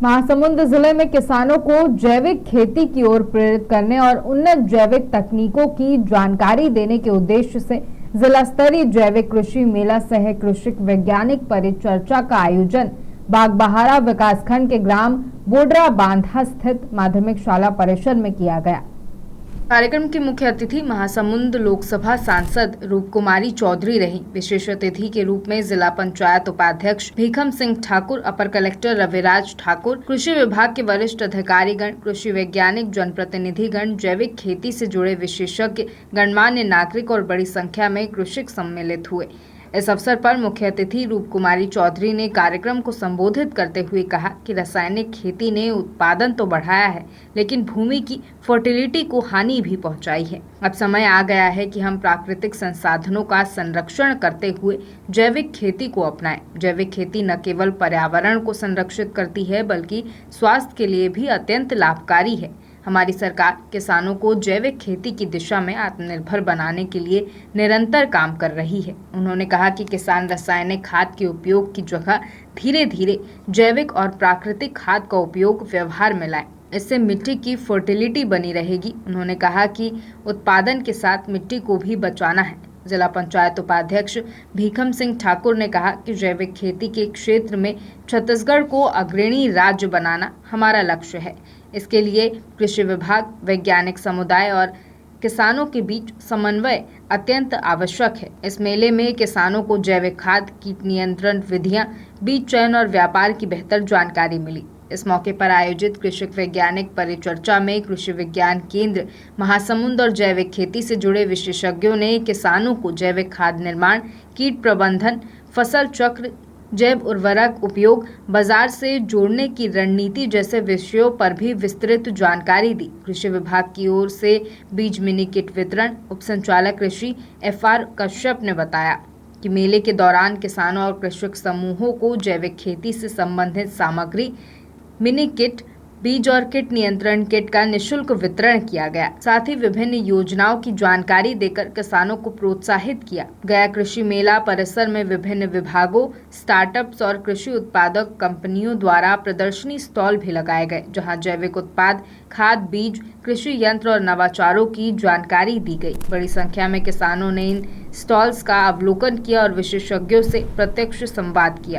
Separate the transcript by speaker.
Speaker 1: महासमुंद जिले में किसानों को जैविक खेती की ओर प्रेरित करने और उन्नत जैविक तकनीकों की जानकारी देने के उद्देश्य से जिला स्तरीय जैविक कृषि मेला सह कृषि वैज्ञानिक परिचर्चा का आयोजन बागबहारा विकासखंड के ग्राम बोडरा बांधा स्थित माध्यमिक शाला परिसर में किया गया। कार्यक्रम की मुख्य अतिथि महासमुंद लोकसभा सांसद रूपकुमारी चौधरी रही। विशेष अतिथि के रूप में जिला पंचायत उपाध्यक्ष भीखम सिंह ठाकुर, अपर कलेक्टर रविराज ठाकुर, कृषि विभाग के वरिष्ठ अधिकारीगण, कृषि वैज्ञानिक, जनप्रतिनिधिगण, जैविक खेती से जुड़े विशेषज्ञ, गणमान्य नागरिक और बड़ी संख्या में कृषक सम्मिलित हुए। इस अवसर पर मुख्य अतिथि रूपकुमारी चौधरी ने कार्यक्रम को संबोधित करते हुए कहा कि रासायनिक खेती ने उत्पादन तो बढ़ाया है, लेकिन भूमि की फर्टिलिटी को हानि भी पहुंचाई है। अब समय आ गया है कि हम प्राकृतिक संसाधनों का संरक्षण करते हुए जैविक खेती को अपनाएं। जैविक खेती न केवल पर्यावरण को संरक्षित करती है, बल्कि स्वास्थ्य के लिए भी अत्यंत लाभकारी है। हमारी सरकार किसानों को जैविक खेती की दिशा में आत्मनिर्भर बनाने के लिए निरंतर काम कर रही है। उन्होंने कहा कि किसान रासायनिक खाद के उपयोग की जगह धीरे धीरे जैविक और प्राकृतिक खाद का उपयोग व्यवहार में लाएं। इससे मिट्टी की फर्टिलिटी बनी रहेगी। उन्होंने कहा कि उत्पादन के साथ मिट्टी को भी बचाना है। जिला पंचायत उपाध्यक्ष भीखम सिंह ठाकुर ने कहा कि जैविक खेती के क्षेत्र में छत्तीसगढ़ को अग्रणी राज्य बनाना हमारा लक्ष्य है। इसके लिए कृषि विभाग, वैज्ञानिक समुदाय और किसानों के बीच समन्वय अत्यंत आवश्यक है। इस मेले में किसानों को जैविक खाद, कीट नियंत्रण विधियां, बीज चयन और व्यापार की बेहतर जानकारी मिली। इस मौके पर आयोजित कृषि वैज्ञानिक परिचर्चा में कृषि विज्ञान केंद्र महासमुंद और जैविक खेती से जुड़े विशेषज्ञों ने किसानों को जैविक खाद निर्माण, कीट प्रबंधन, फसल चक्र, जैव उर्वरक उपयोग, बाजार से जोड़ने की रणनीति जैसे विषयों पर भी विस्तृत जानकारी दी। कृषि विभाग की ओर से बीज मिनी किट वितरण उप संचालक कृषि FR कश्यप ने बताया कि मेले के दौरान किसानों और कृषक समूहों को जैविक खेती से संबंधित सामग्री, मिनी किट, बीज और कीट नियंत्रण किट का निःशुल्क वितरण किया गया। साथ ही विभिन्न योजनाओं की जानकारी देकर किसानों को प्रोत्साहित किया गया। कृषि मेला परिसर में विभिन्न विभागों, स्टार्टअप्स और कृषि उत्पादक कंपनियों द्वारा प्रदर्शनी स्टॉल भी लगाए गए, जहां जैविक उत्पाद, खाद, बीज, कृषि यंत्र और नवाचारों की जानकारी दी गई। बड़ी संख्या में किसानों ने इन स्टॉल्स का अवलोकन किया और विशेषज्ञों से प्रत्यक्ष संवाद किया।